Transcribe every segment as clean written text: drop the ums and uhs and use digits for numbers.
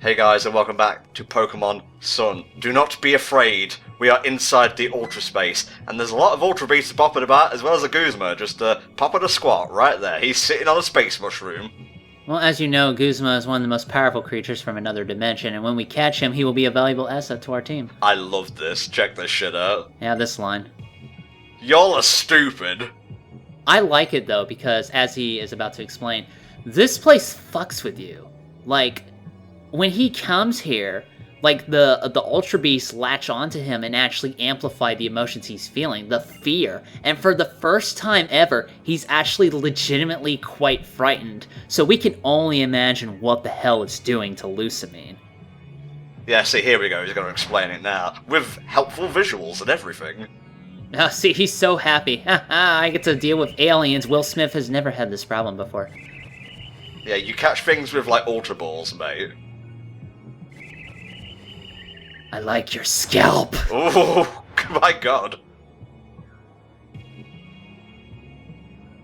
Hey guys, and welcome back to Pokemon Sun. Do not be afraid, we are inside the Ultra Space, and there's a lot of Ultra Beasts popping about, as well as a Guzma, just popping a squat right there. He's sitting on a space mushroom. Well, as you know, Guzma is one of the most powerful creatures from another dimension, and when we catch him, he will be a valuable asset to our team. I love this. Check this shit out. Yeah, this line. Y'all are stupid. I like it, though, because, as he is about to explain, this place fucks with you. Like, when he comes here, like, the Ultra Beasts latch onto him and actually amplify the emotions he's feeling, the fear. And for the first time ever, he's actually legitimately quite frightened. So we can only imagine what the hell it's doing to Lusamine. Yeah, see, here we go. He's going to explain it now. With helpful visuals and everything. Oh, see, he's so happy. I get to deal with aliens. Will Smith has never had this problem before. Yeah, you catch things with, like, Ultra Balls, mate. I like your scalp. Oh, my god.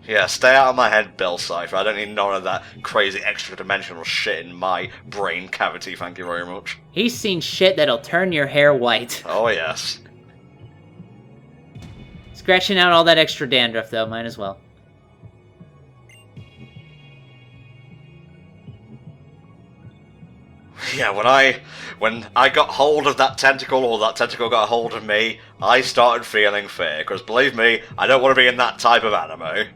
Yeah, stay out of my head, Bill Cipher. I don't need none of that crazy extra-dimensional shit in my brain cavity, thank you very much. He's seen shit that'll turn your hair white. Oh, yes. Scratching out all that extra dandruff, though, might as well. Yeah, when I got hold of that tentacle, or that tentacle got hold of me, I started feeling fear, because believe me, I don't want to be in that type of anime.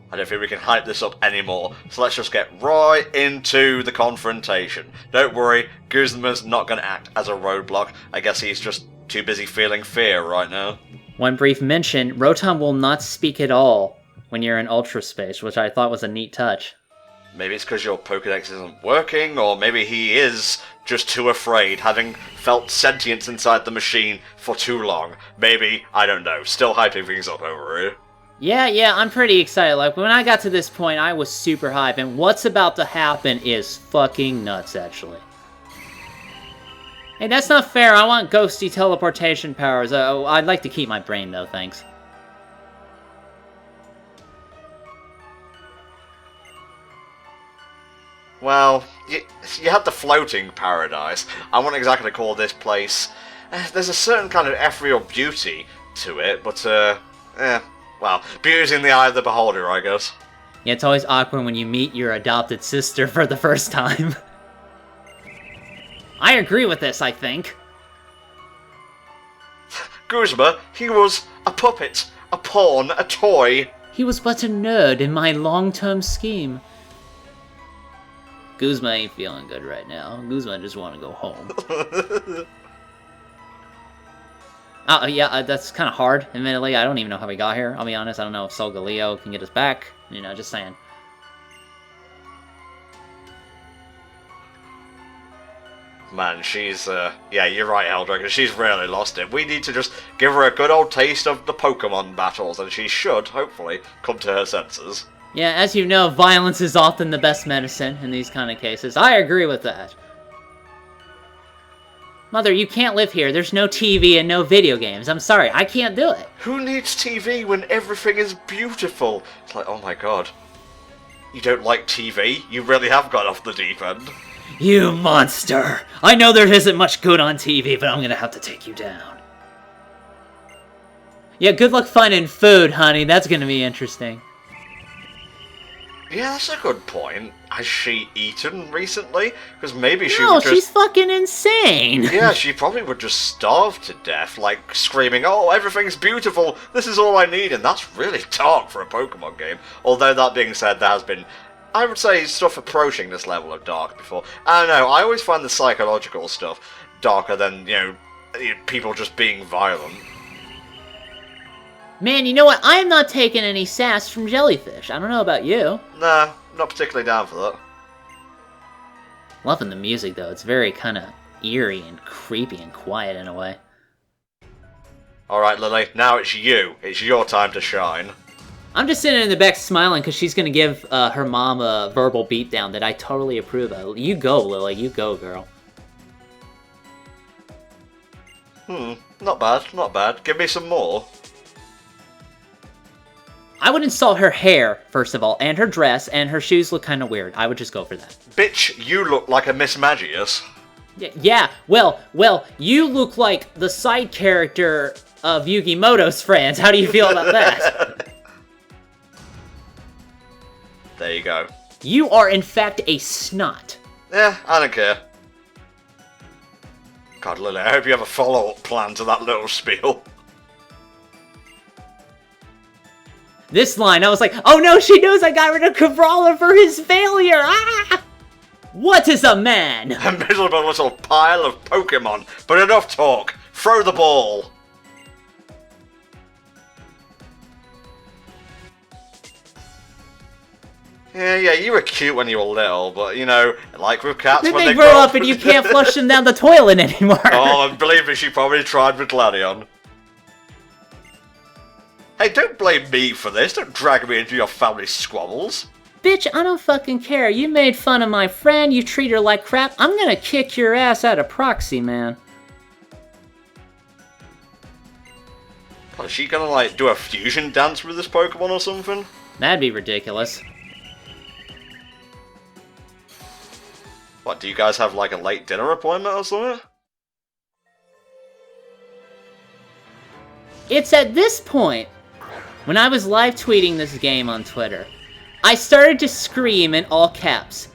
I don't think we can hype this up anymore, so let's just get right into the confrontation. Don't worry, Guzma's not going to act as a roadblock. I guess he's just too busy feeling fear right now. One brief mention, Rotom will not speak at all when you're in Ultra Space, which I thought was a neat touch. Maybe it's because your Pokedex isn't working, or maybe he is just too afraid, having felt sentience inside the machine for too long. Maybe, I don't know, still hyping things up over here. Yeah, I'm pretty excited. Like, when I got to this point, I was super hyped, and what's about to happen is fucking nuts, actually. Hey, that's not fair. I want ghosty teleportation powers. I'd like to keep my brain, though, thanks. Well, you have the floating paradise. I wouldn't exactly call this place... there's a certain kind of ethereal beauty to it, but, well, beauty's in the eye of the beholder, I guess. Yeah, it's always awkward when you meet your adopted sister for the first time. I agree with this, I think. Guzma, he was a puppet, a pawn, a toy. He was but a nerd in my long-term scheme. Guzma ain't feeling good right now. Guzma just want to go home. Yeah, that's kind of hard, admittedly. I don't even know how we got here. I'll be honest, I don't know if Solgaleo can get us back. You know, just saying. Man, she's, yeah, you're right, Eldragon, she's really lost it. We need to just give her a good old taste of the Pokemon battles, and she should, hopefully, come to her senses. Yeah, as you know, violence is often the best medicine in these kind of cases. I agree with that. Mother, you can't live here. There's no TV and no video games. I'm sorry, I can't do it. Who needs TV when everything is beautiful? It's like, oh my god. You don't like TV? You really have gone off the deep end. You monster! I know there isn't much good on TV, but I'm gonna have to take you down. Yeah, good luck finding food, honey. That's gonna be interesting. Yeah, that's a good point. Has she eaten recently? Because maybe she No, would just... she's fucking insane! Yeah, she probably would just starve to death, like, screaming, oh, everything's beautiful, this is all I need, and that's really dark for a Pokemon game. Although, that being said, there has been, I would say, stuff approaching this level of dark before. I don't know, I always find the psychological stuff darker than, you know, people just being violent. Man, you know what? I am not taking any sass from jellyfish. I don't know about you. Nah, not particularly down for that. Loving the music, though. It's very kind of eerie and creepy and quiet in a way. Alright, Lily, now it's you. It's your time to shine. I'm just sitting in the back smiling because she's going to give her mom a verbal beatdown that I totally approve of. You go, Lily. You go, girl. Not bad, not bad. Give me some more. I would install her hair, first of all, and her dress, and her shoes look kind of weird. I would just go for that. Bitch, you look like a Miss Magius. Yeah, well, you look like the side character of Yugi Moto's friends. How do you feel about that? There you go. You are, in fact, a snot. Yeah, I don't care. God, Lily, I hope you have a follow-up plan to that little spiel. This line, I was like, oh no, she knows I got rid of Cabrala for his failure! Ah! What is a man? A miserable little pile of Pokemon. But enough talk. Throw the ball. Yeah, you were cute when you were little, but, you know, like with cats, Then when they they grow up and you can't flush them down the toilet anymore. Oh, and believe me, she probably tried with Gladion. Hey, don't blame me for this. Don't drag me into your family squabbles. Bitch, I don't fucking care. You made fun of my friend, you treat her like crap. I'm gonna kick your ass out of proxy, man. God, is she gonna, like, do a fusion dance with this Pokemon or something? That'd be ridiculous. What, do you guys have, like, a late dinner appointment or something? It's at this point, when I was live tweeting this game on Twitter, I started to scream in all caps.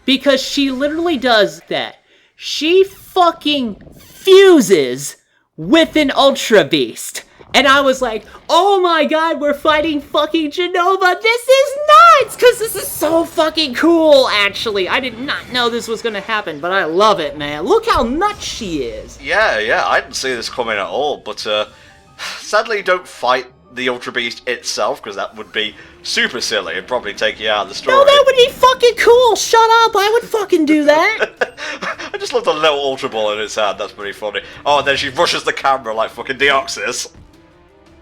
Because she literally does that. She fucking fuses with an Ultra Beast. And I was like, oh my god, we're fighting fucking Genova. This is nuts! Because this is so fucking cool, actually. I did not know this was going to happen, but I love it, man. Look how nuts she is. Yeah, I didn't see this coming at all, but sadly don't fight the Ultra Beast itself, because that would be super silly and probably take you out of the story. No, that would be fucking cool. Shut up, I would fucking do that. I just love the little Ultra Ball in its hand, that's pretty funny. Oh, and then she rushes the camera like fucking Deoxys.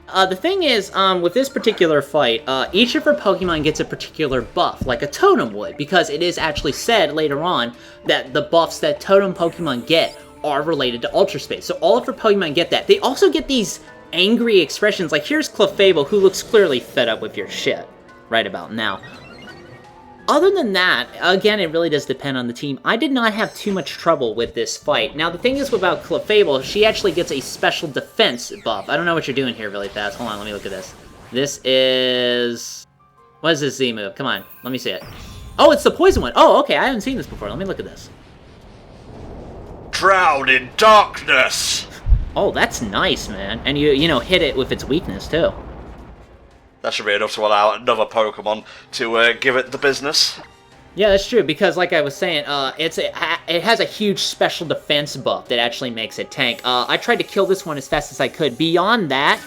The thing is, with this particular fight, each of her Pokemon gets a particular buff, like a Totem would, because it is actually said later on that the buffs that Totem Pokemon get are related to Ultra Space. So all of her Pokemon get that. They also get these angry expressions, like here's Clefable, who looks clearly fed up with your shit right about now. Other than that, again, it really does depend on the team. I did not have too much trouble with this fight. Now, the thing is about Clefable, she actually gets a special defense buff. I don't know what you're doing here really fast. Hold on, let me look at this. This is... What is this Z move? Come on, let me see it. Oh, it's the poison one. Oh, okay, I haven't seen this before. Let me look at this. Drown in darkness! Oh, that's nice, man. And you know, hit it with its weakness, too. That should be enough to allow another Pokemon to give it the business. Yeah, that's true, because like I was saying, it has a huge special defense buff that actually makes it tank. I tried to kill this one as fast as I could. Beyond that,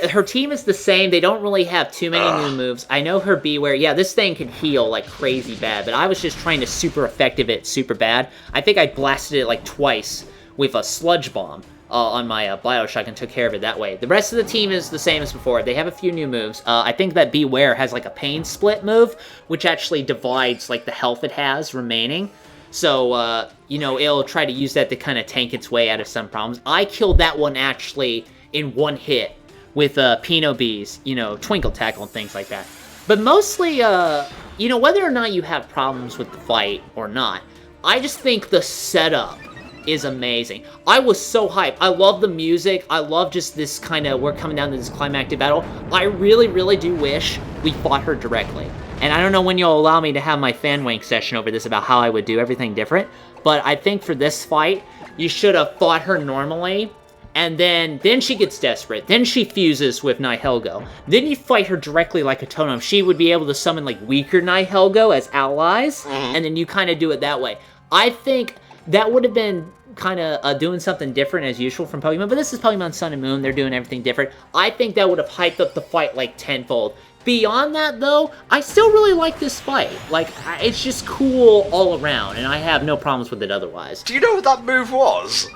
her team is the same. They don't really have too many new moves. I know her Beware. Yeah, this thing can heal like crazy bad, but I was just trying to super effective it super bad. I think I blasted it like twice with a Sludge Bomb. On my Bioshock and took care of it that way. The rest of the team is the same as before. They have a few new moves. I think that Beware has like a Pain Split move, which actually divides like the health it has remaining. So, you know, it'll try to use that to kind of tank its way out of some problems. I killed that one actually in one hit with Pino Bees, you know, Twinkle Tackle and things like that. But mostly, you know, whether or not you have problems with the fight or not, I just think the setup is amazing. I was so hyped. I love the music. I love just this kind of, we're coming down to this climactic battle. I really, really do wish we fought her directly. And I don't know when you'll allow me to have my fan wank session over this about how I would do everything different, but I think for this fight, you should have fought her normally, and then she gets desperate. Then she fuses with Nihilego. Then you fight her directly like a Totem. She would be able to summon like weaker Nihilego as allies, and then you kind of do it that way. I think that would have been kind of doing something different as usual from Pokemon, but this is Pokemon Sun and Moon. They're doing everything different. I think that would have hyped up the fight like tenfold. Beyond that, though, I still really like this fight. Like, it's just cool all around, and I have no problems with it otherwise. Do you know what that move was?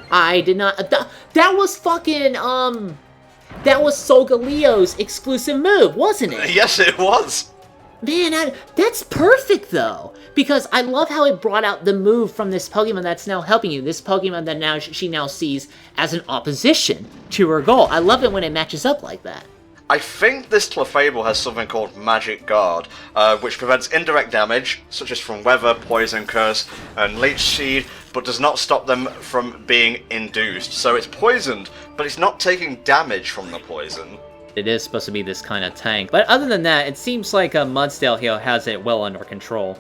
I did not... that was fucking, that was Solgaleo's exclusive move, wasn't it? Yes, it was. Man, that's perfect, though, because I love how it brought out the move from this Pokemon that's now helping you, this Pokemon that now she now sees as an opposition to her goal. I love it when it matches up like that. I think this Clefable has something called Magic Guard, which prevents indirect damage, such as from Weather, Poison, Curse, and Leech Seed, but does not stop them from being induced. So it's poisoned, but it's not taking damage from the poison. It is supposed to be this kind of tank, but other than that, it seems like Mudsdale here has it well under control.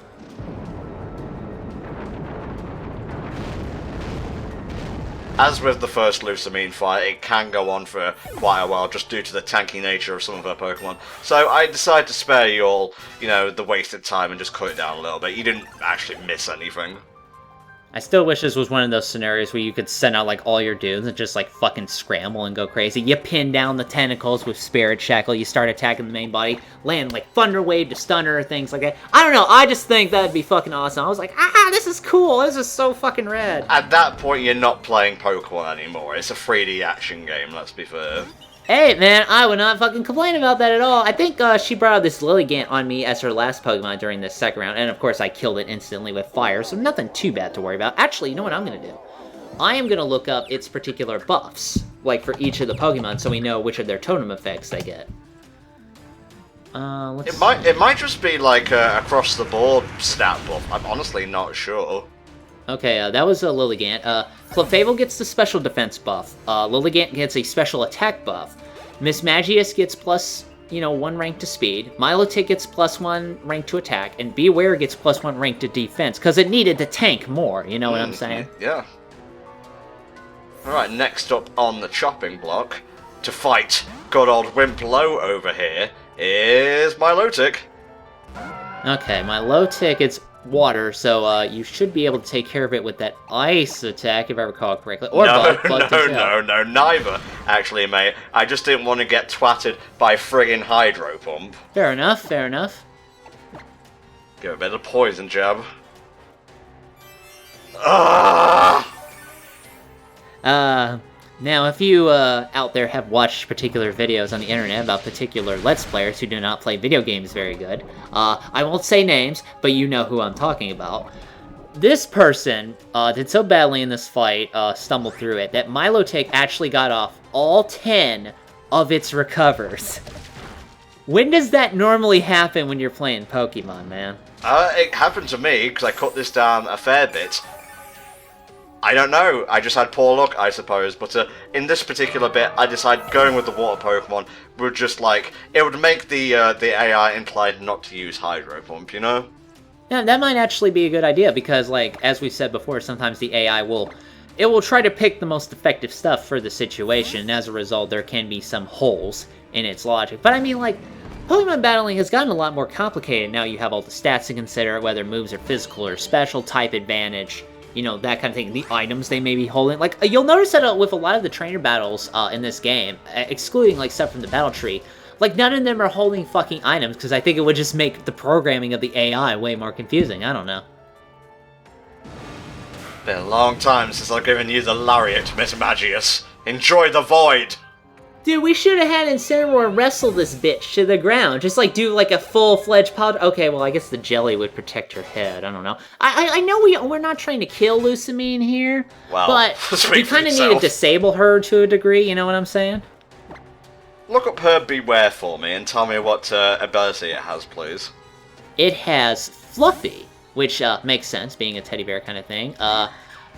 As with the first Lusamine fight, it can go on for quite a while just due to the tanky nature of some of her Pokemon. So I decided to spare you all, you know, the wasted time and just cut it down a little bit. You didn't actually miss anything. I still wish this was one of those scenarios where you could send out, like, all your dudes and just, like, fucking scramble and go crazy. You pin down the tentacles with Spirit Shackle, you start attacking the main body, land, like, Thunder Wave to stun her, things like that. I don't know, I just think that'd be fucking awesome. I was like, this is cool, this is so fucking rad. At that point, you're not playing Pokemon anymore. It's a 3D action game, let's be fair. Hey, man, I would not fucking complain about that at all. I think she brought out this Lilligant on me as her last Pokemon during this second round, and of course I killed it instantly with fire, so nothing too bad to worry about. Actually, you know what I'm gonna do? I am gonna look up its particular buffs, like for each of the Pokemon, so we know which of their totem effects they get. It might just be like a across-the-board stat buff. I'm honestly not sure. Okay, that was a Lilligant. Clefable gets the special defense buff. Lilligant gets a special attack buff. Miss Magius gets plus, 1 rank to speed. Milotic gets plus 1 rank to attack. And Beware gets plus 1 rank to defense, because it needed to tank more, you know what I'm saying? Yeah. Alright, next up on the chopping block, to fight good old Wimplo over here, is Milotic. Okay, Milotic, it's water, so you should be able to take care of it with that ice attack, if I recall correctly. Or no, neither. Actually, mate, I just didn't want to get twatted by friggin' Hydro Pump. Fair enough, fair enough. Give a bit of poison jab. Ah! Now, if you out there have watched particular videos on the internet about particular Let's Players who do not play video games very good, I won't say names, but you know who I'm talking about. This person did so badly in this fight, stumbled through it, that Milotic actually got off all 10 of its recovers. When does that normally happen when you're playing Pokemon, man? It happened to me, because I cut this down a fair bit. I don't know, I just had poor luck, I suppose, but in this particular bit, I decided going with the water Pokemon would just, it would make the AI inclined not to use Hydro Pump, you know? Yeah, that might actually be a good idea, because, as we said before, sometimes the AI will try to pick the most effective stuff for the situation, and as a result, there can be some holes in its logic. But I mean, Pokemon battling has gotten a lot more complicated. Now you have all the stats to consider, whether moves are physical or special, type advantage, that kind of thing, the items they may be holding. You'll notice that with a lot of the trainer battles in this game, excluding, stuff from the battle tree, none of them are holding fucking items, because I think it would just make the programming of the AI way more confusing. I don't know. Been a long time since I've given you the lariat, Miss Magius. Enjoy the void! Dude, we should have had Incineroar wrestle this bitch to the ground. Just, do, a full-fledged powder. Okay, well, I guess the jelly would protect her head. I don't know. I know we're not trying to kill Lusamine here, well, but we kind of need to disable her to a degree, you know what I'm saying? Look up her Beware for me and tell me what ability it has, please. It has Fluffy, which makes sense, being a teddy bear kind of thing.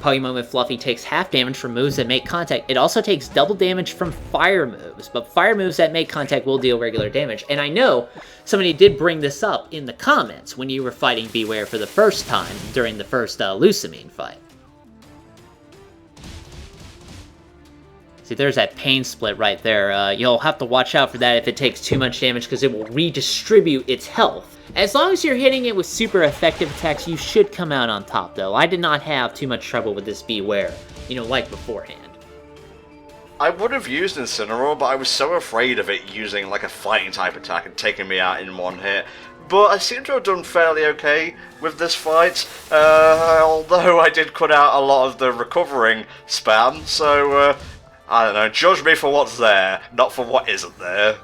Pokemon with Fluffy takes half damage from moves that make contact. It also takes double damage from fire moves, but fire moves that make contact will deal regular damage. And I know somebody did bring this up in the comments when you were fighting Beware for the first time during the first Lusamine fight. See, there's that pain split right there. You'll have to watch out for that if it takes too much damage, because it will redistribute its health. As long as you're hitting it with super effective attacks, you should come out on top, though. I did not have too much trouble with this Beware, like beforehand. I would have used Incineroar, but I was so afraid of it using, a fighting-type attack and taking me out in one hit. But I seem to have done fairly okay with this fight, although I did cut out a lot of the recovering spam, so, I don't know, judge me for what's there, not for what isn't there.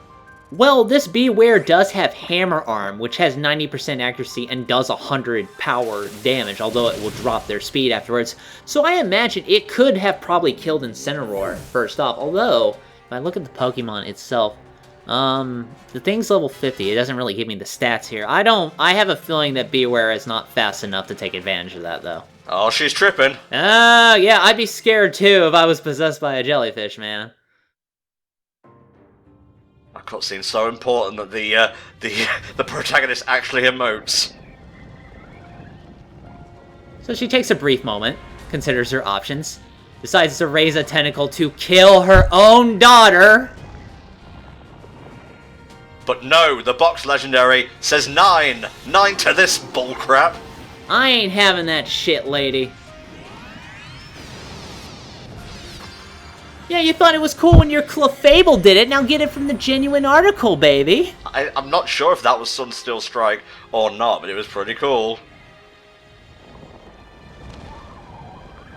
Well, this Beware does have Hammer Arm, which has 90% accuracy and does 100 power damage, although it will drop their speed afterwards. So I imagine it could have probably killed Incineroar first off, although, if I look at the Pokemon itself, the thing's level 50, it doesn't really give me the stats here. I have a feeling that Beware is not fast enough to take advantage of that, though. Oh, she's tripping. Yeah, I'd be scared too if I was possessed by a jellyfish, man. That cutscene's so important that the protagonist actually emotes. So she takes a brief moment, considers her options, decides to raise a tentacle to kill her own daughter. But no, the box legendary says 9. 9 to this bullcrap. I ain't having that shit, lady. Yeah, you thought it was cool when your Clefable did it, now get it from the genuine article, baby. I'm not sure if that was Sunsteel Strike or not, but it was pretty cool.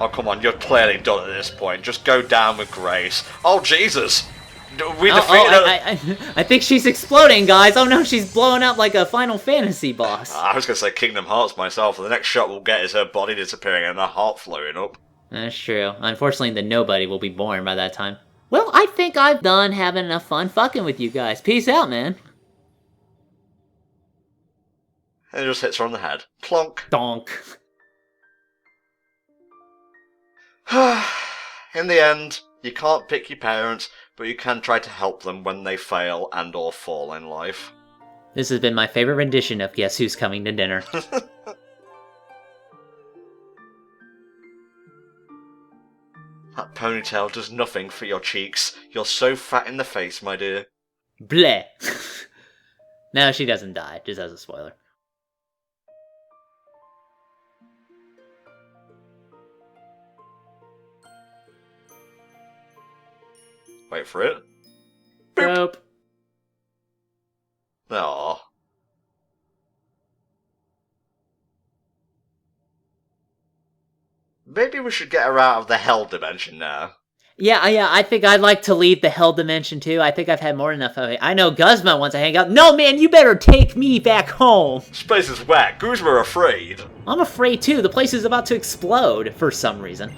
Oh, come on, you're clearly done at this point. Just go down with grace. Oh, Jesus! We defeated I think she's exploding, guys. Oh no, she's blowing up like a Final Fantasy boss. I was going to say Kingdom Hearts myself, and the next shot we'll get is her body disappearing and her heart flowing up. That's true. Unfortunately, the nobody will be born by that time. Well, I think I've done having enough fun fucking with you guys. Peace out, man. And it just hits her on the head. Plonk. Donk. In the end, you can't pick your parents, but you can try to help them when they fail and or fall in life. This has been my favorite rendition of Guess Who's Coming to Dinner. That ponytail does nothing for your cheeks. You're so fat in the face, my dear. Bleh. No, she doesn't die, just as a spoiler. Wait for it. Boop. Aww. Maybe we should get her out of the hell dimension now. Yeah, I think I'd like to leave the hell dimension too. I think I've had more than enough of it. I know Guzma wants to hang out. No, man, you better take me back home. This place is wet. Guzma are afraid. I'm afraid too. The place is about to explode for some reason.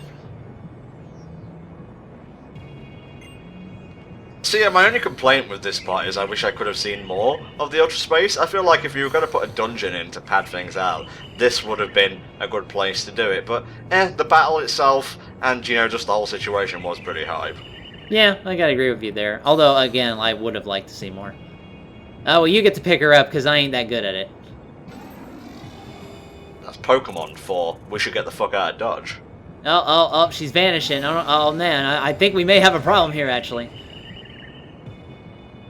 So yeah, my only complaint with this part is I wish I could have seen more of the Ultra Space. I feel like if you were going to put a dungeon in to pad things out, this would have been a good place to do it. But, the battle itself and, just the whole situation was pretty hype. Yeah, I gotta agree with you there. Although, again, I would have liked to see more. Oh, well, you get to pick her up, because I ain't that good at it. That's Pokemon for we should get the fuck out of Dodge. Oh, she's vanishing. Oh man, I think we may have a problem here, actually.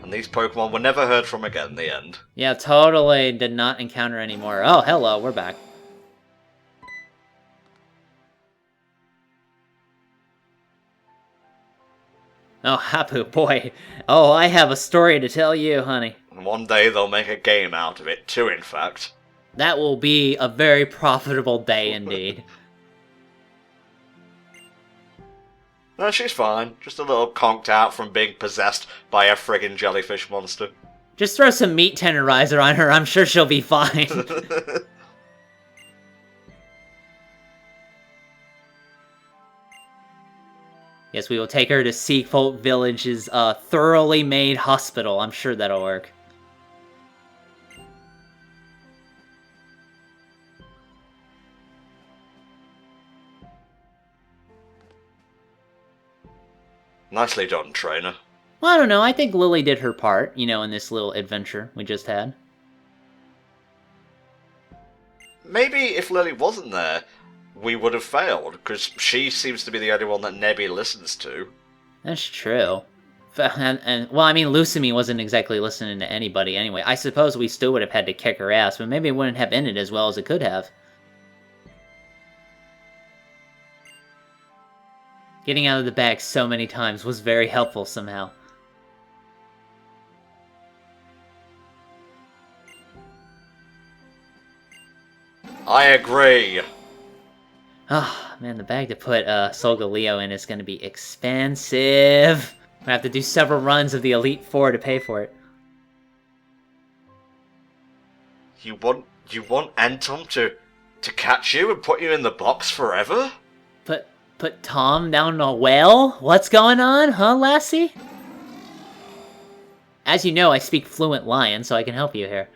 And these Pokemon were never heard from again in the end. Yeah, totally did not encounter anymore. Oh, hello, we're back. Oh, Hapu, boy. Oh, I have a story to tell you, honey. And one day they'll make a game out of it, too, in fact. That will be a very profitable day indeed. No, she's fine. Just a little conked out from being possessed by a friggin' jellyfish monster. Just throw some meat tenderizer on her, I'm sure she'll be fine. Yes, we will take her to Seafolk Village's thoroughly made hospital. I'm sure that'll work. Nicely done, trainer. Well, I don't know. I think Lily did her part, in this little adventure we just had. Maybe if Lily wasn't there, we would have failed, because she seems to be the only one that Nebby listens to. That's true. Well, I mean, Lusamine wasn't exactly listening to anybody anyway. I suppose we still would have had to kick her ass, but maybe it wouldn't have ended as well as it could have. Getting out of the bag so many times was very helpful somehow. I agree. Ah, man, the bag to put Solgaleo in is going to be expensive. I have to do several runs of the Elite Four to pay for it. You want Entom to catch you and put you in the box forever? Put Tom down a well? What's going on, huh, lassie? As you know, I speak fluent lion, so I can help you here.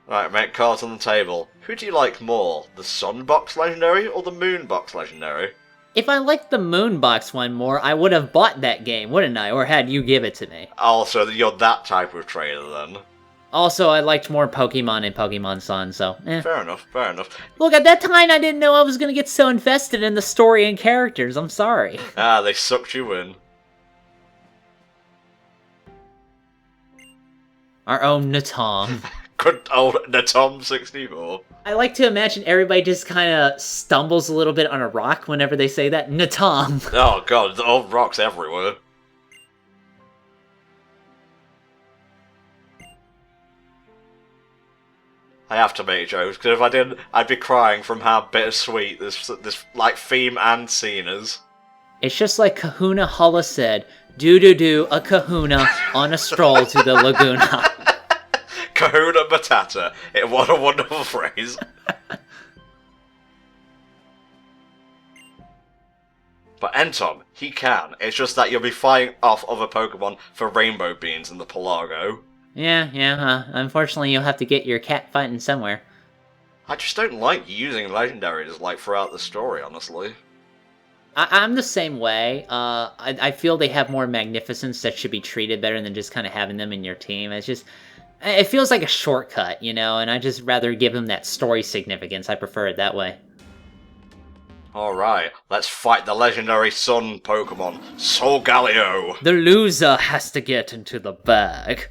Right, mate, cards on the table. Who do you like more, the Sun Box Legendary or the Moon Box Legendary? If I liked the Moonbox one more, I would have bought that game, wouldn't I? Or had you give it to me. Also, you're that type of trader then. Also, I liked more Pokemon in Pokemon Sun, so Fair enough, fair enough. Look, at that time I didn't know I was gonna get so invested in the story and characters, I'm sorry. They sucked you in. Our own Natom. Good old Natom64. I like to imagine everybody just kind of stumbles a little bit on a rock whenever they say that. Natom. Oh god, the old rocks everywhere. I have to make jokes, because if I didn't, I'd be crying from how bittersweet this like, theme and scene is. It's just like Kahuna Hulla said, do a kahuna on a stroll to the Laguna. Kahuna Matata. What a wonderful phrase. But Entom, he can. It's just that you'll be fighting off other Pokemon for Rainbow Beans in the Pelago. Yeah, unfortunately you'll have to get your cat fighting somewhere. I just don't like using legendaries, like, throughout the story, honestly. I'm the same way. I feel they have more magnificence that should be treated better than just kind of having them in your team. It's just... It feels like a shortcut, you know, and I just rather give them that story significance. I prefer it that way. Alright, let's fight the legendary Sun Pokemon, Solgaleo! The loser has to get into the bag.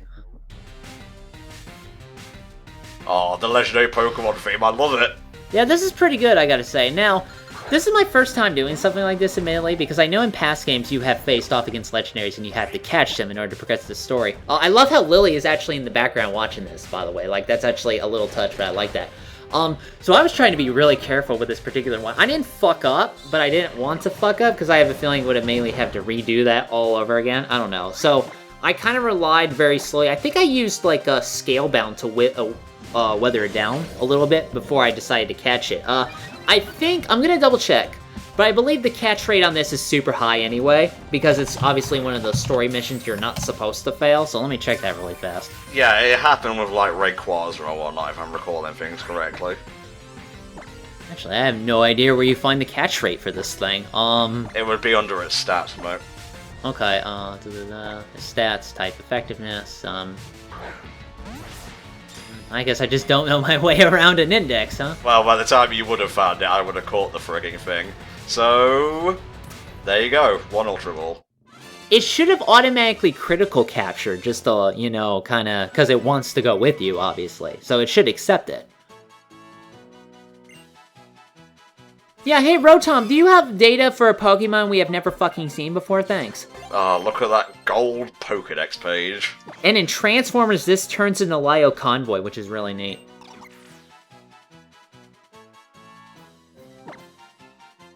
Oh, the legendary Pokemon theme, I love it! Yeah, this is pretty good, I gotta say. Now, this is my first time doing something like this, admittedly, because I know in past games you have faced off against legendaries and you have to catch them in order to progress the story. I love how Lily is actually in the background watching this, by the way. Like, that's actually a little touch, but I like that. So I was trying to be really careful with this particular one. I didn't fuck up, but I didn't want to fuck up, because I have a feeling I would have mainly have to redo that all over again. I don't know. So, I kind of relied very slowly. I think I used, like, a Scalebound to weather it down a little bit before I decided to catch it. I think, I'm gonna double check, but I believe the catch rate on this is super high anyway, because it's obviously one of those story missions you're not supposed to fail, so let me check that really fast. Yeah, it happened with, like, Rayquaza or whatnot, if I'm recalling things correctly. Actually, I have no idea where you find the catch rate for this thing. It would be under its stats, mate. Okay, stats, type, effectiveness, I guess I just don't know my way around an index, huh? Well, by the time you would have found it, I would have caught the frigging thing. So, there you go, one Ultra Ball. It should have automatically critical captured, just you know, kinda, because it wants to go with you, obviously. So it should accept it. Yeah, hey Rotom, do you have data for a Pokemon we have never fucking seen before? Thanks. Oh, look at that gold Pokedex page. And in Transformers, this turns into Lio Convoy, which is really neat.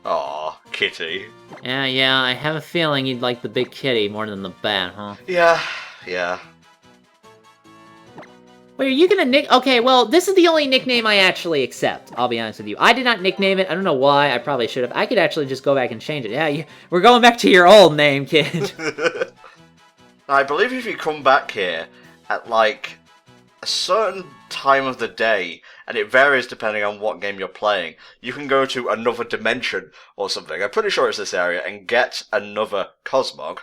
Aw, Kitty. Yeah, I have a feeling you'd like the big kitty more than the bat, huh? Yeah. Wait, are you gonna Okay, well, this is the only nickname I actually accept, I'll be honest with you. I did not nickname it, I don't know why, I probably should have. I could actually just go back and change it. Yeah, we're going back to your old name, kid. I believe if you come back here at, like, a certain time of the day, and it varies depending on what game you're playing, you can go to another dimension or something. I'm pretty sure it's this area, and get another Cosmog.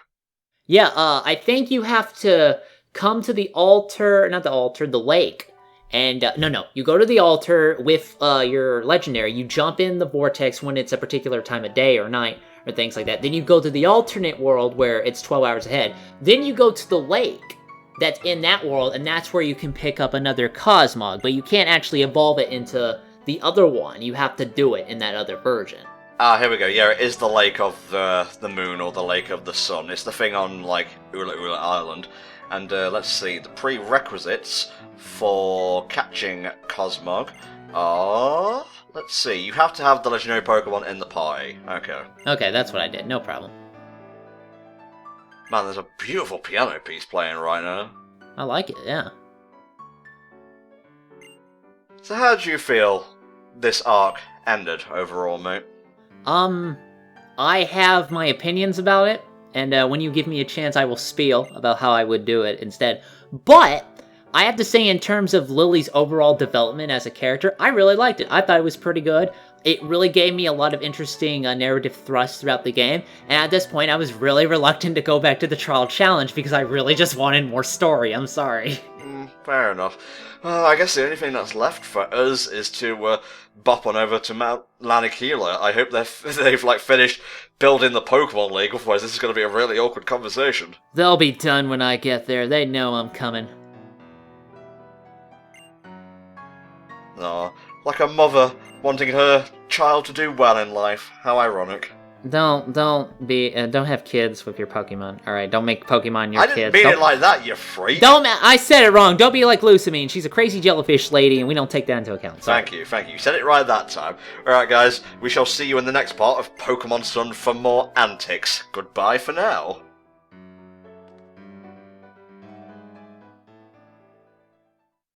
Yeah, I think you have to come to the altar, not the altar, the lake. And, no, you go to the altar with your legendary, you jump in the vortex when it's a particular time of day or night, or things like that. Then you go to the alternate world where it's 12 hours ahead. Then you go to the lake that's in that world, and that's where you can pick up another Cosmog, but you can't actually evolve it into the other one. You have to do it in that other version. Ah, here we go. Yeah, it is the Lake of the Moon or the Lake of the Sun. It's the thing on, like, Ula Ula Island. And let's see, the prerequisites for catching Cosmog are... Let's see, you have to have the legendary Pokemon in the party. Okay, that's what I did. No problem. Man, there's a beautiful piano piece playing right now. I like it, yeah. So how do you feel this arc ended overall, mate? I have my opinions about it, and when you give me a chance, I will spiel about how I would do it instead. But I have to say, in terms of Lily's overall development as a character, I really liked it. I thought it was pretty good. It really gave me a lot of interesting narrative thrusts throughout the game, and at this point, I was really reluctant to go back to the Trial Challenge because I really just wanted more story. I'm sorry. Fair enough. Well, I guess the only thing that's left for us is to bop on over to Mount Lanakila. I hope they've finished building the Pokemon League, otherwise this is going to be a really awkward conversation. They'll be done when I get there. They know I'm coming. Aw, like a mother wanting her child to do well in life. How ironic. Don't have kids with your Pokemon. All right, don't make Pokemon your kids. I didn't mean it like that, you freak. I said it wrong. Don't be like Lusamine. She's a crazy jellyfish lady, and we don't take that into account. Sorry. Thank you. You said it right that time. Alright guys, we shall see you in the next part of Pokemon Sun for more antics. Goodbye for now.